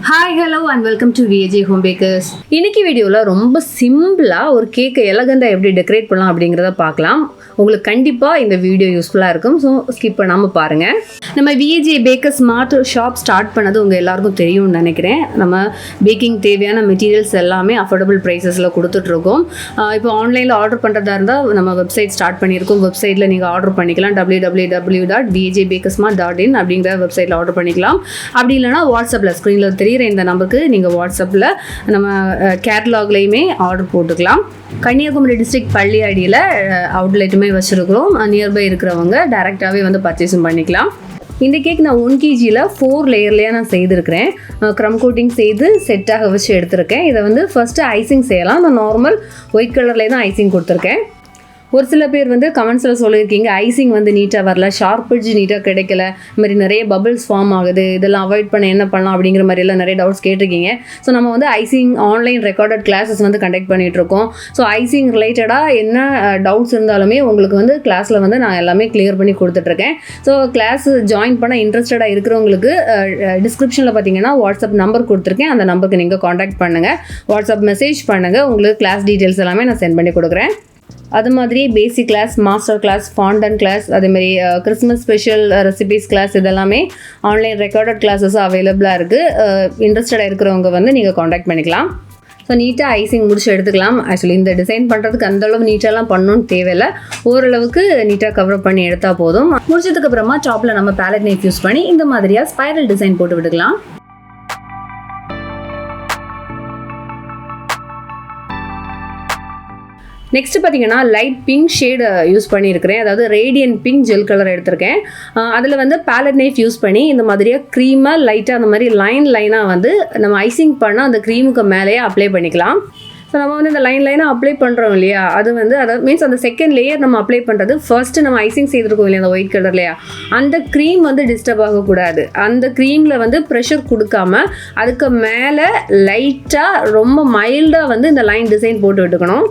Hi, hello and welcome to VAJ Bakers. இன்னைக்கு வீடியோல ரொம்ப சிம்பிளா ஒரு கேக்கை எலகண்டா எப்படி டெக்கரேட் பண்ணலாம் அப்படிங்கறத பார்க்கலாம். உங்களுக்கு கண்டிப்பா இந்த வீடியோ யூஸ்ஃபுல்லா இருக்கும். சோ ஸ்கிப் பண்ணாம பாருங்க. நம்ம VAJ Bakers Mart shop start பண்ணது உங்க எல்லாருக்கும் தெரியும்னு நினைக்கிறேன். நம்ம பேக்கிங் தேவையான மெட்டீரியல்ஸ் எல்லாமே அஃபோர்டபிள் பிரைசஸ்ல கொடுத்துட்டு இருக்கோம். இப்போ ஆன்லைன்ல ஆர்டர் பண்றதா இருந்தா நம்ம வெப்சைட் ஸ்டார்ட் பண்ணியிருக்கோம். வெப்சைட்ல நீங்க ஆர்டர் பண்ணிக்கலாம். www.vajbakers.in அப்படிங்கிற வெப்சைட்ல ஆர்டர் பண்ணிக்கலாம். அப்படி இல்லைன்னா வாட்ஸ்அப்ல ஸ்க்ரீன்ல தெரியுற இந்த நம்பருக்கு நீங்கள் வாட்ஸ்அப்பில் நம்ம கேட்லாக்லையுமே ஆர்டர் போட்டுக்கலாம். கன்னியாகுமரி டிஸ்ட்ரிக்ட் பள்ளி அடியில் அவுட்லெட்டுமே வச்சுருக்கிறோம். நியர்பை இருக்கிறவங்க டைரெக்டாகவே வந்து பர்ச்சேஸும் பண்ணிக்கலாம். இந்த கேக் நான் 1 kgல 4 லேயர்லேயே நான் செய்திருக்கிறேன். க்ரம் கோட்டிங் செய்து செட்டாக வச்சு எடுத்திருக்கேன். இதை வந்து ஃபஸ்ட்டு ஐசிங் செய்யலாம். நான் நார்மல் ஒயிட் கலர்லேயே தான் ஐசிங் கொடுத்துருக்கேன். ஒரு சில பேர் வந்து கமெண்ட்ஸில் சொல்லியிருக்கீங்க ஐசிங் வந்து நீட்டாக வரல, ஷார்ப் எட்ஜ் நீட்டாக கிடைக்கல, இந்த மாதிரி நிறைய பபிள்ஸ் ஃபார்ம் ஆகுது, இதெல்லாம் அவாய்ட் பண்ண என்ன பண்ணலாம் அப்படிங்கிற மாதிரிலாம் நிறைய டவுட்ஸ் கேட்டிருக்கீங்க. ஸோ நம்ம வந்து ஐசிங் ஆன்லைன் ரெக்கார்டட் கிளாஸஸ் வந்து கண்டக்ட் பண்ணிகிட்ருக்கோம். ஸோ ஐசிங் ரிலேட்டடாக என்ன டவுட்ஸ் இருந்தாலுமே உங்களுக்கு வந்து கிளாஸில் வந்து நான் எல்லாமே கிளியர் பண்ணி கொடுத்துட்ருக்கேன். ஸோ கிளாஸ் ஜாயின் பண்ண இன்ட்ரெஸ்டடாக இருக்கிறவங்களுக்கு டிஸ்கிரிப்ஷனில் பார்த்தீங்கன்னா வாட்ஸ்அப் நம்பர் கொடுத்துருக்கேன். அந்த நம்பருக்கு நீங்கள் காண்டாக்ட் பண்ணுங்கள், வாட்ஸ்அப் மெசேஜ் பண்ணுங்கள். உங்களுக்கு கிளாஸ் டீட்டெயில்ஸ் எல்லாமே நான் சென்ட் பண்ணி கொடுக்குறேன். அது மாதிரி basic class, master class, fondant class, அதேமாதிரி கிறிஸ்மஸ் ஸ்பெஷல் ரெசிபீஸ் கிளாஸ் இதெல்லாமே ஆன்லைன் ரெக்கார்டட் கிளாஸஸாக அவைலபிளாக இருக்குது. இன்ட்ரெஸ்டடாக இருக்கிறவங்க வந்து நீங்கள் காண்டாக்ட் பண்ணிக்கலாம். ஸோ நீட்டாக ஐசிங் முடிச்சு எடுத்துக்கலாம். ஆக்சுவலி இந்த டிசைன் பண்ணுறதுக்கு அந்தளவு நீட்டாலாம் பண்ணணும்னு தேவையில்லை, ஓரளவுக்கு நீட்டாக கவர் பண்ணி எடுத்தால் போதும். முடிச்சதுக்கப்புறமா டாப்பில் நம்ம பேலட் நைஃப் யூஸ் பண்ணி இந்த மாதிரியாக ஸ்பைரல் டிசைன் போட்டு விட்டுக்கலாம். நெக்ஸ்ட்டு பார்த்தீங்கன்னா லைட் பிங்க் ஷேடு யூஸ் பண்ணியிருக்கிறேன். அதாவது ரேடியன்ட் பிங்க் ஜெல் கலர் எடுத்திருக்கேன். அதில் வந்து பேலட் நைஃப் யூஸ் பண்ணி இந்த மாதிரியாக க்ரீமாக லைட்டாக அந்த மாதிரி லைனாக வந்து நம்ம ஐசிங் பண்ண அந்த க்ரீமுக்கு மேலேயே அப்ளை பண்ணிக்கலாம். ஸோ நம்ம வந்து இந்த லைனாக அப்ளை பண்ணுறோம் இல்லையா, அது வந்து அதாவது மீன்ஸ் அந்த செகண்ட் லேயர் நம்ம அப்ளை பண்ணுறது ஃபர்ஸ்ட்டு நம்ம ஐசிங் செய்திருக்கோம் இல்லையா அந்த ஒயிட் கலர்லையா, அந்த க்ரீம் வந்து டிஸ்டர்ப் ஆகக்கூடாது. அந்த க்ரீமில் வந்து ப்ரெஷர் கொடுக்காம அதுக்கு மேலே லைட்டாக ரொம்ப மைல்டாக வந்து இந்த லைன் டிசைன் போட்டு விட்டுக்கணும்.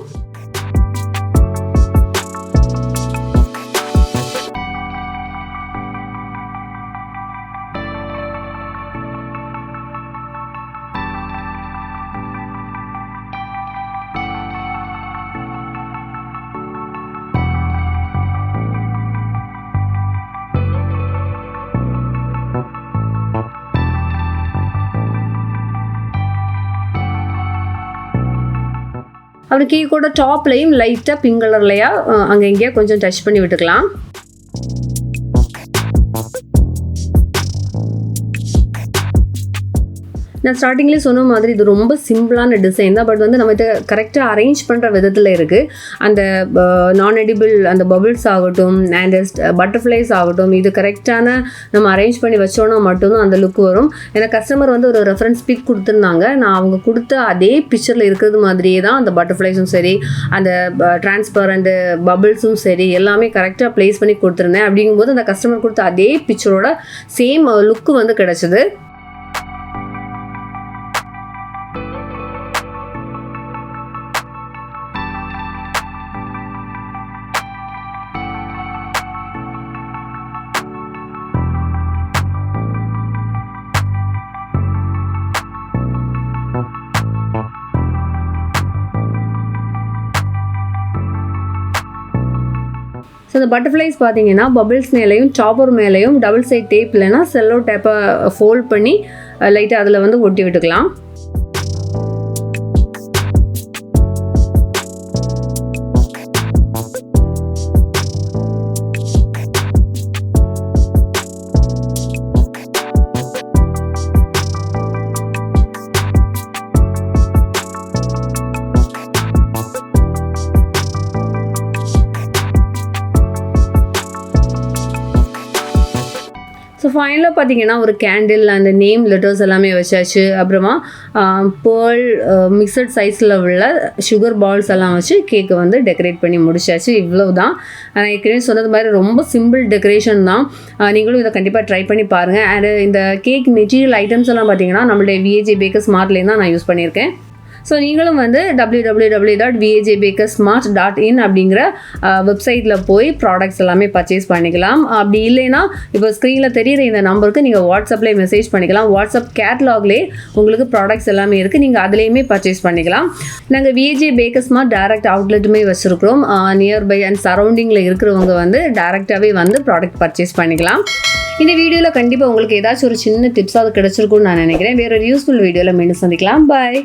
அப்புறம் கேக்கோட டாப்லையும் லைட்டாக பிங்க் கலர்லையா அங்கே இங்கேயா கொஞ்சம் டச் பண்ணி விட்டுக்கலாம். நான் ஸ்டார்டிங்லேயே சொன்ன மாதிரி இது ரொம்ப சிம்பிளான டிசைன் தான். பட் வந்து நம்ம இதை கரெக்டாக அரேஞ்ச் பண்ணுற விதத்தில் இருக்குது. அந்த நான் எடிபிள் அந்த பபிள்ஸ் ஆகட்டும் அண்ட் பட்டர்ஃப்ளைஸ் ஆகட்டும், இது கரெக்டான நம்ம அரேஞ்ச் பண்ணி வச்சோன்னா மட்டும்தான் அந்த லுக் வரும். ஏன்னா கஸ்டமர் வந்து ஒரு ரெஃபரன்ஸ் பிக் கொடுத்துருந்தாங்க. நான் அவங்க கொடுத்த அதே பிக்சரில் இருக்கிறது மாதிரியே தான் அந்த பட்டர்ஃப்ளைஸும் சரி, அந்த டிரான்ஸ்பரண்ட் பபிள்ஸும் சரி எல்லாமே கரெக்டாக ப்ளேஸ் பண்ணி கொடுத்துருந்தேன். அப்படிங்கும்போது அந்த கஸ்டமர் கொடுத்த அதே பிக்சரோட சேம் லுக்கு வந்து கிடச்சிது. ஸோ இந்த பட்டர்ஃப்ளைஸ் பார்த்தீங்கன்னா பபிள்ஸ் மேலேயும் டாப்பர் மேலேயும் டபுள் சைட் டேப் இல்லைன்னா செல்லோ டேப்பை ஃபோல்ட் பண்ணி லைட்டாக அதில் வந்து ஒட்டி விட்டுக்கலாம். ஸோ ஃபைனலாக பார்த்தீங்கன்னா ஒரு கேண்டில் அந்த நேம் லெட்டர்ஸ் எல்லாமே வச்சாச்சு. அப்புறமா பேர்ல் மிக்சட் சைஸில் உள்ள சுகர் பால்ஸ் எல்லாம் வச்சு கேக்கை வந்து டெக்கரேட் பண்ணி முடிச்சாச்சு. இவ்வளோ தான். நான் ஏற்கனவே சொன்னது மாதிரி ரொம்ப சிம்பிள் டெக்கரேஷன் தான். நீங்களும் இதை கண்டிப்பாக ட்ரை பண்ணி பாருங்கள். அண்ட் இந்த கேக் மெட்டீரியல் ஐட்டம்ஸ் எல்லாம் பார்த்தீங்கன்னா நம்மளுடைய VAJ Bakers Martலேருந்து தான் நான் யூஸ் பண்ணியிருக்கேன். ஸோ நீங்களும் வந்து www.vajbakersmart.in அப்படிங்கிற வெப்சைட்டில் போய் ப்ராடக்ட்ஸ் எல்லாமே பர்ச்சேஸ் பண்ணிக்கலாம். அப்படி இல்லைன்னா இப்போ ஸ்க்ரீனில் தெரியுற இந்த நம்பருக்கு நீங்கள் வாட்ஸ்அப்லேயே மெசேஜ் பண்ணிக்கலாம். வாட்ஸ்அப் கேட்லாக்லேயே உங்களுக்கு ப்ராடக்ட்ஸ் எல்லாமே இருக்குது, நீங்கள் அதுலேயுமே பர்ச்சேஸ் பண்ணிக்கலாம். நாங்கள் VAJ Bakers Mart டைரக்ட் அவுட்லெட்டுமே வச்சுருக்கிறோம். நியர்பை அண்ட் சரௌண்டிங்கில் இருக்கிறவங்க வந்து டைரெக்டாகவே வந்து ப்ராடக்ட் பர்ச்சேஸ் பண்ணிக்கலாம். இந்த வீடியோவில் கண்டிப்பாக உங்களுக்கு ஏதாச்சும் ஒரு சின்ன டிப்ஸாவது கிடச்சிருக்கும்னு நான் நினைக்கிறேன். வேற ஒரு யூஸ்ஃபுல் வீடியோவில் மீண்டும் சந்திக்கலாம். பாய்.